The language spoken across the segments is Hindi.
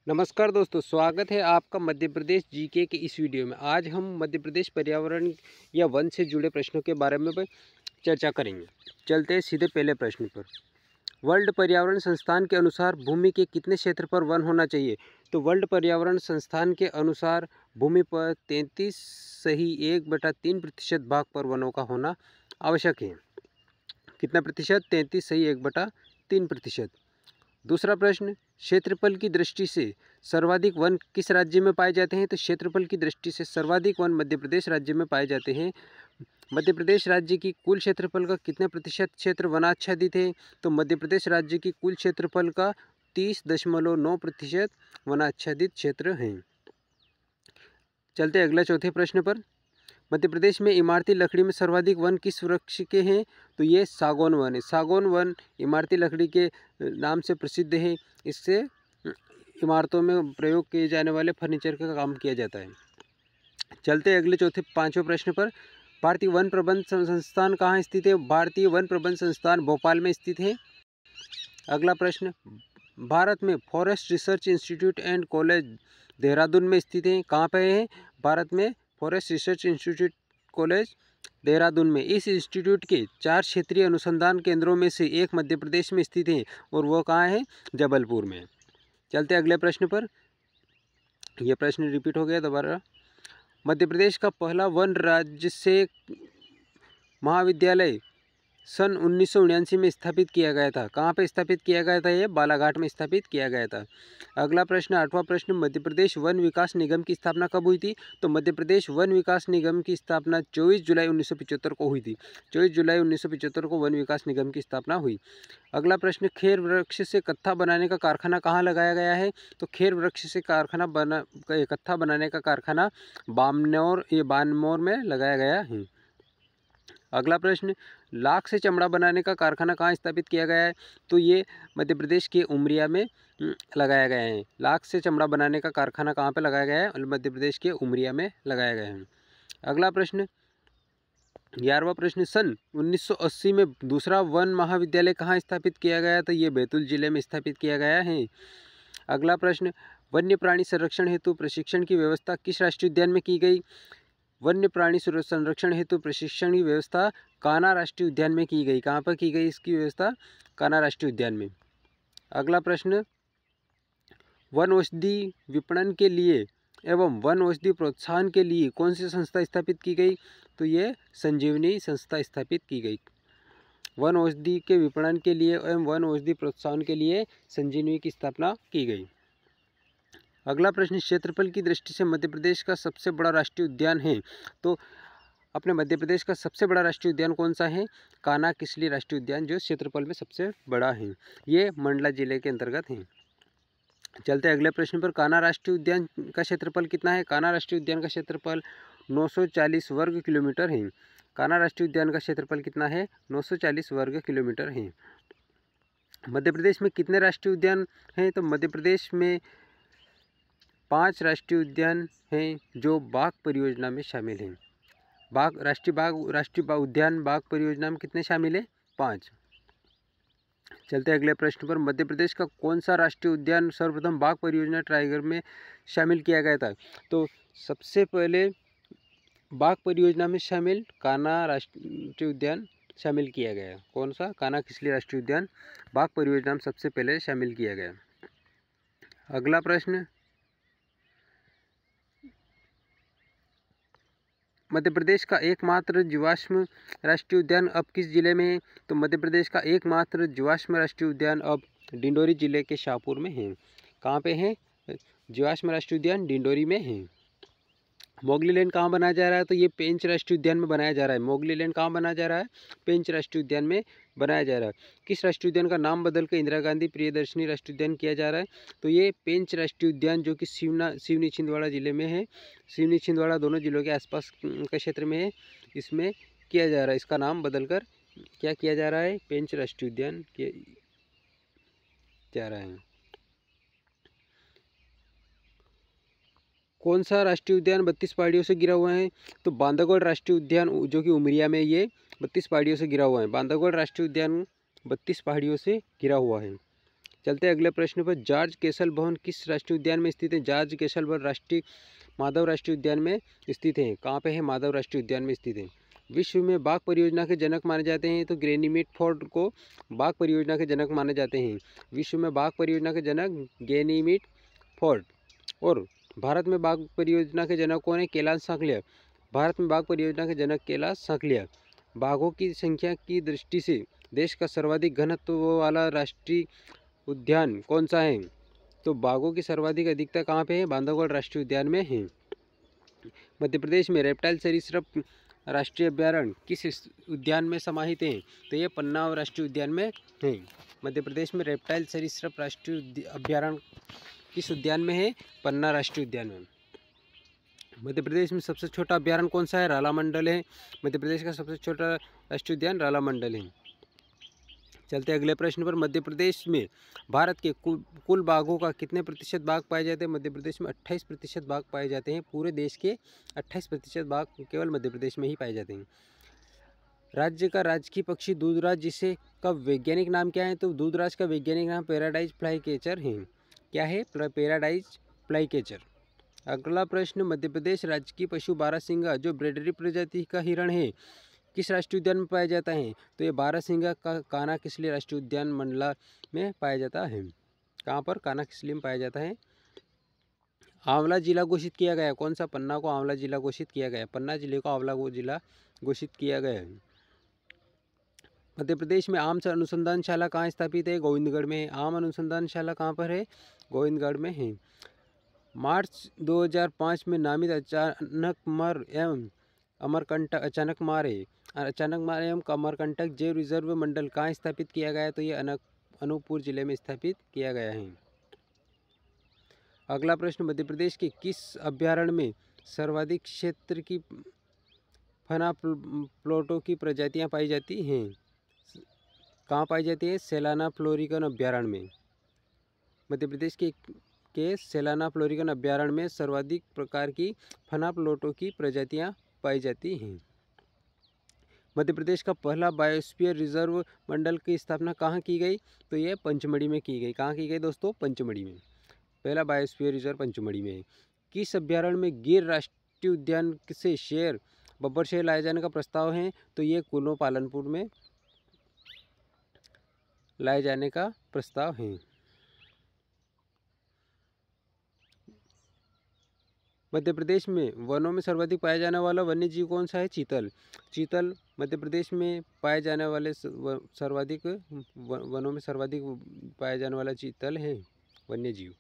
नमस्कार दोस्तों, स्वागत है आपका मध्य प्रदेश जीके के इस वीडियो में। आज हम मध्य प्रदेश पर्यावरण या वन से जुड़े प्रश्नों के बारे में चर्चा करेंगे। चलते हैं सीधे पहले प्रश्न पर। वर्ल्ड पर्यावरण संस्थान के अनुसार भूमि के कितने क्षेत्र पर वन होना चाहिए? तो वर्ल्ड पर्यावरण संस्थान के अनुसार भूमि पर 33.1/3% भाग पर वनों का होना आवश्यक है। कितना प्रतिशत? 33.1/3%। दूसरा प्रश्न, क्षेत्रफल की दृष्टि से सर्वाधिक वन किस राज्य में पाए जाते हैं? तो क्षेत्रफल की दृष्टि से सर्वाधिक वन मध्य प्रदेश राज्य में पाए जाते हैं। मध्य प्रदेश राज्य की कुल क्षेत्रफल का कितने प्रतिशत क्षेत्र वनाच्छादित है? तो मध्य प्रदेश राज्य की कुल क्षेत्रफल का 30.9% वनाच्छादित क्षेत्र है। चलते अगला चौथे प्रश्न पर। मध्य प्रदेश में इमारती लकड़ी में सर्वाधिक वन किस वृक्ष के हैं? तो ये सागौन वन है। सागौन वन इमारती लकड़ी के नाम से प्रसिद्ध है। इससे इमारतों में प्रयोग किए जाने वाले फर्नीचर का काम किया जाता है। चलते अगले पांचवें प्रश्न पर। भारतीय वन प्रबंध संस्थान कहाँ स्थित है? भारतीय वन प्रबंध संस्थान भोपाल में स्थित है। अगला प्रश्न, भारत में forest research institute and college Dehradun में स्थित है। कहाँ पे है? भारत में forest research institute college Dehradun में। इस इंस्टीट्यूट के 4 क्षेत्रीय अनुसंधान केंद्रों में से एक मध्य प्रदेश में स्थित है और वो कहाँ है? जबलपुर में। चलते अगले प्रश्न पर। यह प्रश्न रिपीट हो गया दोबारा। मध्य प्रदेश का पहला वन राज्य से महाविद्यालय सन 1979 में स्थापित किया गया था। कहाँ पे स्थापित किया गया था? ये बालाघाट में स्थापित किया गया था। अगला प्रश्न, 8वां प्रश्न, मध्य प्रदेश वन विकास निगम की स्थापना कब हुई थी? तो मध्य प्रदेश वन विकास निगम की स्थापना 24 जुलाई 1975 को हुई थी। 24 जुलाई 1975 को वन विकास निगम की स्थापना हुई। अगला प्रश्न, खेर वृक्ष से कत्था बनाने का कारखाना कहाँ लगाया गया है? तो खेर वृक्ष से कत्था बनाने का कारखाना बानमौर में लगाया गया है। अगला प्रश्न, लाख से चमड़ा बनाने का कारखाना कहाँ स्थापित किया गया है? तो ये मध्य प्रदेश के उमरिया में लगाया गया है। लाख से चमड़ा बनाने का कारखाना कहाँ पे लगाया गया है? मध्य प्रदेश के उमरिया में लगाया गया है। अगला प्रश्न, 11वां प्रश्न, सन 1980 में दूसरा वन महाविद्यालय कहाँ स्थापित किया गया? तो ये बैतूल जिले में स्थापित किया गया है। अगला प्रश्न, वन्य प्राणी संरक्षण हेतु प्रशिक्षण की व्यवस्था किस राष्ट्रीय उद्यान में की गई? वन्य प्राणी संरक्षण हेतु प्रशिक्षण की व्यवस्था कान्हा राष्ट्रीय उद्यान में की गई। कहाँ पर की गई इसकी व्यवस्था? कान्हा राष्ट्रीय उद्यान में। अगला प्रश्न, वन औषधि विपणन के लिए एवं वन औषधि प्रोत्साहन के लिए कौन सी संस्था स्थापित की गई? तो ये संजीवनी संस्था स्थापित की गई। वन औषधि के विपणन के लिए एवं वन औषधि प्रोत्साहन के लिए संजीवनी की स्थापना की गई। अगला प्रश्न, क्षेत्रफल की दृष्टि से मध्य प्रदेश का सबसे बड़ा राष्ट्रीय उद्यान है। तो अपने मध्य प्रदेश का सबसे बड़ा राष्ट्रीय उद्यान कौन सा है? कान्हा किसली राष्ट्रीय उद्यान, जो क्षेत्रफल में सबसे बड़ा है। ये मंडला जिले के अंतर्गत है। चलते अगले प्रश्न पर। कान्हा राष्ट्रीय उद्यान का क्षेत्रफल कितना है? कान्हा राष्ट्रीय उद्यान का क्षेत्रफल 940 वर्ग किलोमीटर है। कान्हा राष्ट्रीय उद्यान का क्षेत्रफल कितना है? 940 वर्ग किलोमीटर है। मध्य प्रदेश में कितने राष्ट्रीय उद्यान हैं? तो मध्य प्रदेश में 5 राष्ट्रीय उद्यान हैं जो बाघ परियोजना में शामिल हैं। राष्ट्रीय उद्यान बाघ परियोजना में कितने शामिल हैं? 5। चलते अगले प्रश्न पर। मध्य प्रदेश का कौन सा राष्ट्रीय उद्यान सर्वप्रथम बाघ परियोजना टाइगर में शामिल किया गया था? तो सबसे पहले बाघ परियोजना में शामिल कान्हा राष्ट्रीय उद्यान शामिल किया गया। कौन सा? कान्हा किसली राष्ट्रीय उद्यान बाघ परियोजना में सबसे पहले शामिल किया गया। अगला प्रश्न, मध्य प्रदेश का एकमात्र जीवाश्म राष्ट्रीय उद्यान अब किस जिले में है? तो मध्य प्रदेश का एकमात्र जीवाश्म राष्ट्रीय उद्यान अब डिंडोरी जिले के शाहपुर में है। कहाँ पे है जीवाश्म राष्ट्रीय उद्यान? डिंडोरी में है। मोगली लैंड कहाँ बनाया जा रहा है? तो ये पेंच राष्ट्रीय उद्यान में बनाया जा रहा है। मोगली लैंड कहाँ बनाया जा रहा है? पेंच राष्ट्रीय उद्यान में बनाया जा रहा है। किस राष्ट्रीय उद्यान का नाम बदलकर इंदिरा गांधी प्रियदर्शनी राष्ट्रीय उद्यान किया जा रहा है? तो ये पेंच राष्ट्रीय उद्यान जो कि सिवनी छिंदवाड़ा जिले में है। सिवनी छिंदवाड़ा दोनों जिलों के आसपास का क्षेत्र में है। इसमें किया जा रहा है। इसका नाम बदलकर क्या किया जा रहा है? पेंच राष्ट्रीय उद्यान किया जा रहा है। कौन सा राष्ट्रीय उद्यान 32 पहाड़ियों से घिरा हुआ है? तो बांधवगढ़ राष्ट्रीय उद्यान जो कि उमरिया में, ये 32 पहाड़ियों से घिरा हुआ है। बांधवगढ़ राष्ट्रीय उद्यान 32 पहाड़ियों से घिरा हुआ है। चलते हैं अगले प्रश्न पर। जॉर्ज कैसल भवन किस राष्ट्रीय उद्यान में स्थित है? जॉर्ज कैसल भवन माधव राष्ट्रीय उद्यान में स्थित है। कहाँ पे है? माधव राष्ट्रीय उद्यान में स्थित है। विश्व में बाघ परियोजना के जनक माने जाते हैं तो गैनीमेड फोर्ड को बाघ परियोजना के जनक माने जाते हैं। विश्व में बाघ परियोजना के जनक गैनीमेड फोर्ड। और भारत में बाघ परियोजना के जनक कौन है? कैलाश साकलिया। भारत में बाघ परियोजना के जनक कैलाश साकलिया। बाघों की संख्या की दृष्टि से देश का सर्वाधिक घनत्व वाला राष्ट्रीय उद्यान कौन सा है? तो बाघों की सर्वाधिक अधिकता कहाँ पे है? बांधवगढ़ राष्ट्रीय उद्यान में है। मध्य प्रदेश में रेप्टाइल सरीसृप राष्ट्रीय अभ्यारण्य किस उद्यान में समाहित है? तो ये पन्ना राष्ट्रीय उद्यान में है। मध्य प्रदेश में रेप्टाइल सरीसृप राष्ट्रीय अभ्यारण्य किस उद्यान में है? पन्ना राष्ट्रीय उद्यान में। मध्य प्रदेश में सबसे छोटा अभ्यारण्य कौन सा है? रालामंडल है। मध्य प्रदेश का सबसे छोटा राष्ट्रीय उद्यान रालामंडल है। चलते अगले प्रश्न पर। मध्य प्रदेश में भारत के कुल बाघों का कितने प्रतिशत बाघ पाए जाते हैं? मध्य प्रदेश में 28% बाघ पाए जाते हैं। पूरे देश के 28% बाघ केवल मध्य प्रदेश में ही पाए जाते हैं। राज्य का राजकीय पक्षी दूधराज जिसे का वैज्ञानिक नाम क्या है? तो दूधराज का वैज्ञानिक नाम पैराडाइज फ्लाईकैचर है। क्या है? Paradise flycatcher. अगला प्रश्न। मध्य प्रदेश राज्य की पशु बारहसिंगा जो ब्रेडरी प्रजाति का हिरण है किस राष्ट्रीय उद्यान में पाया जाता है? तो ये बारहसिंगा का कान्हा किसली राष्ट्रीय उद्यान मंडला में पाया जाता है। कहाँ पर? कान्हा किसली में पाया जाता है। आंवला जिला घोषित किया गया। कौन सा? पन्ना को आंवला जिला घोषित किया गया। पन्ना जिले को आंवला जिला घोषित किया गया है। मध्य प्रदेश में आम अनुसंधानशाला कहाँ स्थापित है? गोविंदगढ़ में है। आम अनुसंधानशाला कहाँ पर है? गोविंदगढ़ में है। मार्च 2005 में नामित अचानकमार एवं अमरकंटक जैव रिजर्व मंडल कहाँ स्थापित किया गया है? तो ये अनूपपुर जिले में स्थापित किया गया है। अगला प्रश्न। मध्य प्रदेश के किस अभ्यारण्य में सर्वाधिक क्षेत्र की फना प्लोटों की प्रजातियां पाई जाती हैं? कहाँ पाई जाती है? सेलाना फ्लोरिकन अभ्यारण्य में। मध्य प्रदेश के सेलाना फ्लोरिकन अभ्यारण्य में सर्वाधिक प्रकार की फना प्लोटों की प्रजातियां पाई जाती हैं। मध्य प्रदेश का पहला बायोस्फीयर रिजर्व मंडल की स्थापना कहाँ की गई? तो ये पंचमढ़ी में की गई। कहाँ की गई दोस्तों? पंचमढ़ी में। पहला बायोस्फीयर रिजर्व पंचमढ़ी में है। किस अभ्यारण्य में गिर राष्ट्रीय उद्यान से शेर बब्बर शेर लाए जाने का प्रस्ताव है? तो ये कुल्लू पालनपुर में लाए जाने का प्रस्ताव है। मध्य प्रदेश में वनों में सर्वाधिक पाया जाने वाला वन्य जीव कौन सा है? चीतल। चीतल मध्य प्रदेश में पाए जाने वाले सर्वाधिक वनों में सर्वाधिक पाया जाने वाला चीतल है वन्य जीव।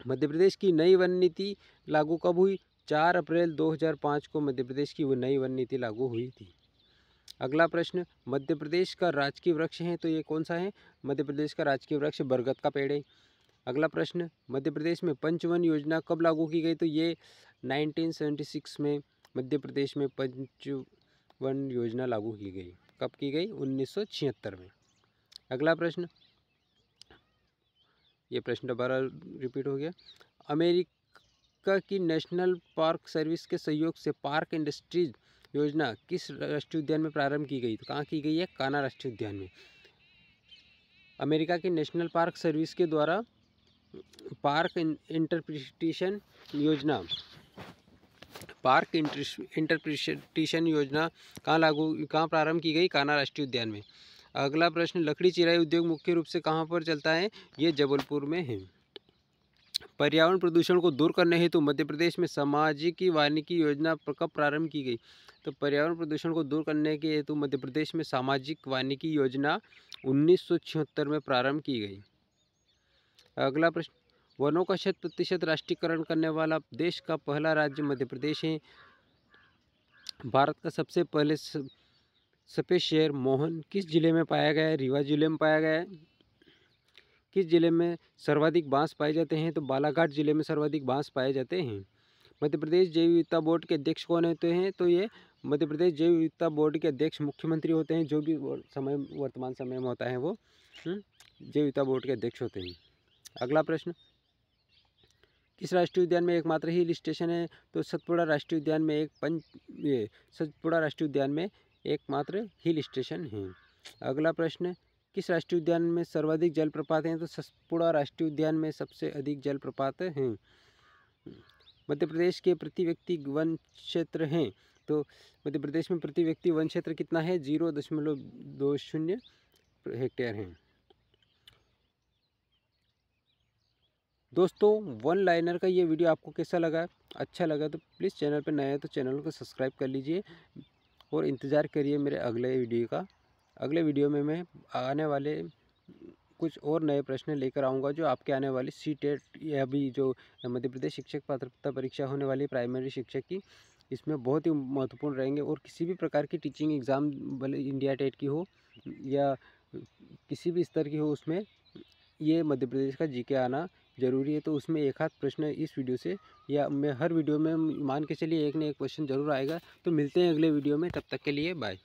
मध्य प्रदेश की नई वन नीति लागू कब हुई? 4 अप्रैल 2005 को मध्य प्रदेश की वो नई वन नीति लागू हुई थी। अगला प्रश्न। मध्य प्रदेश का राजकीय वृक्ष है तो ये कौन सा है? मध्य प्रदेश का राजकीय वृक्ष बरगद का पेड़ है। अगला प्रश्न। मध्य प्रदेश में पंचवन योजना कब लागू की गई? तो ये 1976 में मध्य प्रदेश में पंचवन योजना लागू की गई। कब की गई? 1976 में। अगला प्रश्न। ये प्रश्न दोबारा रिपीट हो गया। अमेरिका की नेशनल पार्क सर्विस के सहयोग से पार्क इंडस्ट्रीज योजना किस राष्ट्रीय उद्यान में प्रारंभ की गई? तो कहाँ की गई है? कान्हा राष्ट्रीय उद्यान में। अमेरिका की नेशनल पार्क सर्विस के द्वारा पार्क इंटरप्रिटेशन योजना कहाँ प्रारंभ की गई? कान्हा राष्ट्रीय उद्यान में। अगला प्रश्न। लकड़ी चिराई उद्योग मुख्य रूप से कहाँ पर चलता है? ये जबलपुर में है। पर्यावरण प्रदूषण को दूर करने हेतु मध्य प्रदेश में सामाजिक वानिकी योजना कब प्रारंभ की गई? तो पर्यावरण प्रदूषण को दूर करने के हेतु मध्य प्रदेश में सामाजिक वानिकी योजना 1976 में प्रारंभ की गई। अगला प्रश्न। वनों का 100% राष्ट्रीयकरण करने वाला देश का पहला राज्य मध्य प्रदेश है। भारत का सबसे पहले सफेद शेर मोहन किस जिले में पाया गया है? रीवा जिले में पाया गया है। किस जिले में सर्वाधिक बांस पाए जाते हैं? तो बालाघाट जिले में सर्वाधिक बांस पाए जाते हैं। मध्य प्रदेश जैव विविधता बोर्ड के अध्यक्ष कौन होते हैं? तो ये मध्य प्रदेश जैव विविधता बोर्ड के अध्यक्ष मुख्यमंत्री होते हैं। जो भी वर्तमान समय में होता है वो जैव विविधता बोर्ड के अध्यक्ष होते हैं। अगला प्रश्न। किस राष्ट्रीय उद्यान में एकमात्र हिल स्टेशन है? तो सतपुड़ा राष्ट्रीय उद्यान में एकमात्र हिल स्टेशन है। अगला प्रश्न। किस राष्ट्रीय उद्यान में सर्वाधिक जलप्रपात हैं? तो सतपुड़ा राष्ट्रीय उद्यान में सबसे अधिक जलप्रपात हैं। मध्य प्रदेश के प्रति व्यक्ति वन क्षेत्र हैं, तो मध्य प्रदेश में प्रति व्यक्ति वन क्षेत्र कितना है? 0.20 हेक्टेयर हैं। दोस्तों, वन लाइनर का ये वीडियो आपको कैसा लगा? अच्छा लगा तो प्लीज़ चैनल पर नया है तो चैनल को सब्सक्राइब कर लीजिए और इंतज़ार करिए मेरे अगले वीडियो का। अगले वीडियो में मैं आने वाले कुछ और नए प्रश्न लेकर आऊँगा जो आपके आने वाली सीटेट या भी जो मध्य प्रदेश शिक्षक पात्रता परीक्षा होने वाली प्राइमरी शिक्षक की, इसमें बहुत ही महत्वपूर्ण रहेंगे। और किसी भी प्रकार की टीचिंग एग्ज़ाम, भले इंडिया टेट की हो या किसी भी स्तर की हो, उसमें ये मध्य प्रदेश का जीके आना ज़रूरी है। तो उसमें एक आध प्रश्न इस वीडियो से या मैं हर वीडियो में मान के चलिए एक न एक क्वेश्चन ज़रूर आएगा। तो मिलते हैं अगले वीडियो में, तब तक के लिए बाय।